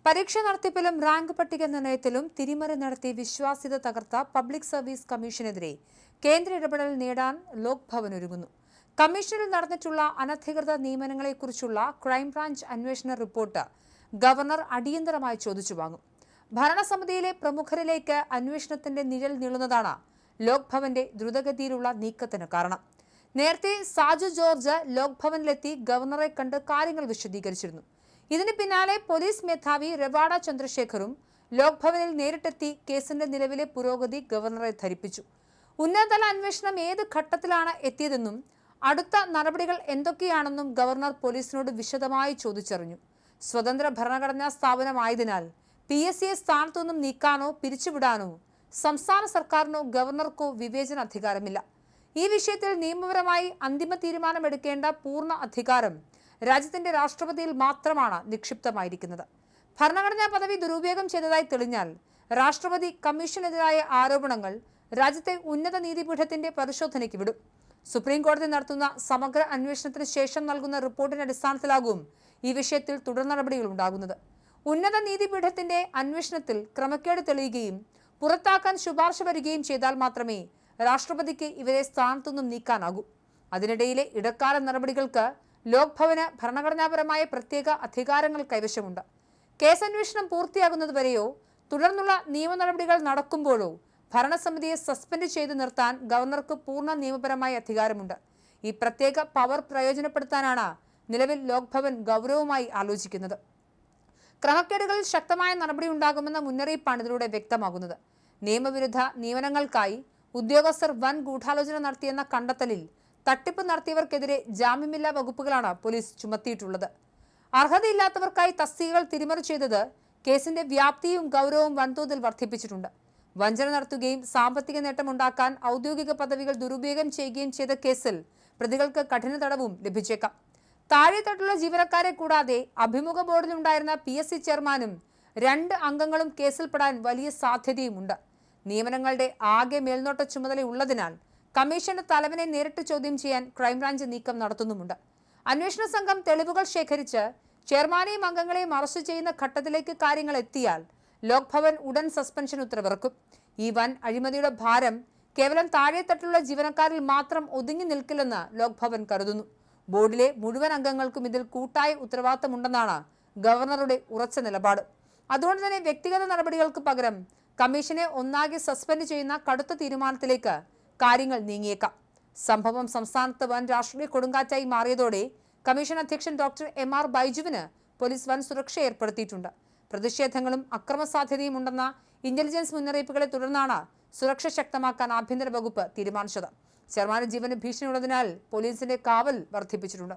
പരീക്ഷ നടത്തിപ്പിലും റാങ്ക് പട്ടിക നിർണയത്തിലും തിരിമറി നടത്തി വിശ്വാസ്യത തകർത്ത പബ്ലിക് സർവീസ് കമ്മീഷനെതിരെ കേന്ദ്ര ഇടപെടൽ നേടാൻ ലോക് ഭവൻ ഒരുങ്ങുന്നു. കമ്മീഷനിൽ നടന്നിട്ടുള്ള അനധികൃത നിയമനങ്ങളെക്കുറിച്ചുള്ള ക്രൈംബ്രാഞ്ച് അന്വേഷണ റിപ്പോർട്ട് ഗവർണർ അടിയന്തരമായി ചോദിച്ചു വാങ്ങും. ഭരണസമിതിയിലെ പ്രമുഖരിലേക്ക് അന്വേഷണത്തിന്റെ നിഴൽ നീളുന്നതാണ് ലോക് ഭവന്റെ ദ്രുതഗതിയിലുള്ള നീക്കത്തിന് കാരണം. നേരത്തെ സാജു ജോർജ് ലോക് ഭവനിലെത്തി ഗവർണറെ കണ്ട് കാര്യങ്ങൾ വിശദീകരിച്ചിരുന്നു. ഇതിന് പിന്നാലെ പോലീസ് മേധാവി രവാഡ ചന്ദ്രശേഖറും ലോക് ഭവനിൽ നേരിട്ടെത്തി കേസിന്റെ നിലവിലെ പുരോഗതി ഗവർണറെ ധരിപ്പിച്ചു. ഉന്നതതല അന്വേഷണം ഏത് ഘട്ടത്തിലാണ് എത്തിയതെന്നും അടുത്ത നടപടികൾ എന്തൊക്കെയാണെന്നും ഗവർണർ പോലീസിനോട് വിശദമായി ചോദിച്ചറിഞ്ഞു. സ്വതന്ത്ര ഭരണഘടനാ സ്ഥാപനമായതിനാൽ PSCയെ സ്ഥാനത്തു നിന്നും നീക്കാനോ പിരിച്ചുവിടാനോ സംസ്ഥാന സർക്കാരിനോ ഗവർണർക്കോ വിവേചന അധികാരമില്ല. ഈ വിഷയത്തിൽ നിയമപരമായി അന്തിമ തീരുമാനമെടുക്കേണ്ട പൂർണ്ണ അധികാരം രാജ്യത്തിന്റെ രാഷ്ട്രപതിയിൽ മാത്രമാണ് നിക്ഷിപ്തമായിരിക്കുന്നത്. ഭരണഘടനാ പദവി ദുരുപയോഗം ചെയ്തതായി തെളിഞ്ഞാൽ രാഷ്ട്രപതി കമ്മീഷനെതിരായ ആരോപണങ്ങൾ രാജ്യത്തെ ഉന്നത നീതിപീഠത്തിന്റെ പരിശോധനയ്ക്ക് വിടും. സുപ്രീം കോടതി നടത്തുന്ന സമഗ്ര അന്വേഷണത്തിന് ശേഷം നൽകുന്ന റിപ്പോർട്ടിന്റെ അടിസ്ഥാനത്തിലാകും ഈ വിഷയത്തിൽ തുടർ നടപടികൾ ഉണ്ടാകുന്നത്. ഉന്നത നീതിപീഠത്തിന്റെ അന്വേഷണത്തിൽ ക്രമക്കേട് തെളിയുകയും പുറത്താക്കാൻ ശുപാർശ വരികയും ചെയ്താൽ മാത്രമേ രാഷ്ട്രപതിക്ക് ഇവരെ സ്ഥാനത്തുനിന്നും നീക്കാനാകൂ. അതിനിടയിലെ ഇടക്കാല നടപടികൾക്ക് ലോക് ഭവന് ഭരണഘടനാപരമായ പ്രത്യേക അധികാരങ്ങൾ കൈവശമുണ്ട്. കേസന്വേഷണം പൂർത്തിയാകുന്നതുവരെയോ തുടർന്നുള്ള നിയമ നടപടികൾ നടക്കുമ്പോഴോ ഭരണസമിതിയെ സസ്പെൻഡ് ചെയ്തു നിർത്താൻ ഗവർണർക്ക് പൂർണ്ണ നിയമപരമായ അധികാരമുണ്ട്. ഈ പ്രത്യേക പവർ പ്രയോജനപ്പെടുത്താനാണ് നിലവിൽ ലോക് ഭവൻ ഗൗരവമായി ആലോചിക്കുന്നത്. ക്രമക്കേടുകളിൽ ശക്തമായ നടപടി ഉണ്ടാകുമെന്ന മുന്നറിയിപ്പാണ് ഇതിലൂടെ വ്യക്തമാകുന്നത്. നിയമവിരുദ്ധ നിയമനങ്ങൾക്കായി ഉദ്യോഗസ്ഥർ വൻ ഗൂഢാലോചന നടത്തിയെന്ന കണ്ടെത്തലിൽ തട്ടിപ്പ് നടത്തിയവർക്കെതിരെ ജാമ്യമില്ലാ വകുപ്പുകളാണ് പോലീസ് ചുമത്തിയിട്ടുള്ളത്. അർഹതയില്ലാത്തവർക്കായി തസ്തികകൾ തിരിമറി ചെയ്തത് കേസിന്റെ വ്യാപ്തിയും ഗൗരവവും വൻതോതിൽ വർദ്ധിപ്പിച്ചിട്ടുണ്ട്. വഞ്ചന നടത്തുകയും സാമ്പത്തിക നേട്ടമുണ്ടാക്കാൻ ഔദ്യോഗിക പദവികൾ ദുരുപയോഗം ചെയ്യുകയും ചെയ്ത കേസിൽ പ്രതികൾക്ക് കഠിന തടവും ലഭിച്ചേക്കാം. താഴെത്തട്ടുള്ള ജീവനക്കാരെ കൂടാതെ അഭിമുഖ ബോർഡിലുണ്ടായിരുന്ന PSC ചെയർമാനും 2 അംഗങ്ങളും കേസിൽപ്പെടാൻ വലിയ സാധ്യതയുമുണ്ട്. നിയമനങ്ങളുടെ ആകെ മേൽനോട്ട ചുമതലയുള്ളതിനാൽ കമ്മീഷന്റെ തലവനെ നേരിട്ട് ചോദ്യം ചെയ്യാൻ ക്രൈംബ്രാഞ്ച് നീക്കം നടത്തുന്നുമുണ്ട്. അന്വേഷണ സംഘം തെളിവുകൾ ശേഖരിച്ച് ചെയർമാനെയും അംഗങ്ങളെയും അറസ്റ്റ് ചെയ്യുന്ന ഘട്ടത്തിലേക്ക് കാര്യങ്ങൾ എത്തിയാൽ ലോക് ഭവൻ ഉടൻ സസ്പെൻഷൻ ഉത്തരവിറക്കും. ഈ വൻ അഴിമതിയുടെ ഭാരം കേവലം താഴെത്തട്ടിലുള്ള ജീവനക്കാരിൽ മാത്രം ഒതുങ്ങി നിൽക്കില്ലെന്ന് ലോക് ഭവൻ കരുതുന്നു. ബോർഡിലെ മുഴുവൻ അംഗങ്ങൾക്കും ഇതിൽ കൂട്ടായ ഉത്തരവാദിത്തമുണ്ടെന്നാണ് ഗവർണറുടെ ഉറച്ച നിലപാട്. അതുകൊണ്ട് തന്നെ വ്യക്തിഗത നടപടികൾക്ക് പകരം കമ്മീഷനെ ഒന്നാകെ സസ്പെൻഡ് ചെയ്യുന്ന കടുത്ത തീരുമാനത്തിലേക്ക് കാര്യങ്ങൾ നീങ്ങിയേക്കാം. സംഭവം സംസ്ഥാനത്ത് വൻ രാഷ്ട്രീയ കൊടുങ്കാറ്റായി മാറിയതോടെ കമ്മീഷൻ അധ്യക്ഷൻ ഡോക്ടർ MR ബൈജുവിന് പോലീസ് വൻ സുരക്ഷ ഏർപ്പെടുത്തിയിട്ടുണ്ട്. പ്രതിഷേധങ്ങളും അക്രമസാധ്യതയും ഉണ്ടെന്ന ഇന്റലിജൻസ് മുന്നറിയിപ്പുകളെ തുടർന്നാണ് സുരക്ഷ ശക്തമാക്കാൻ ആഭ്യന്തര വകുപ്പ് തീരുമാനിച്ചത്. ചെയർമാന്റെ ജീവന് ഭീഷണിയുള്ളതിനാൽ പോലീസിന്റെ കാവൽ വർദ്ധിപ്പിച്ചിട്ടുണ്ട്.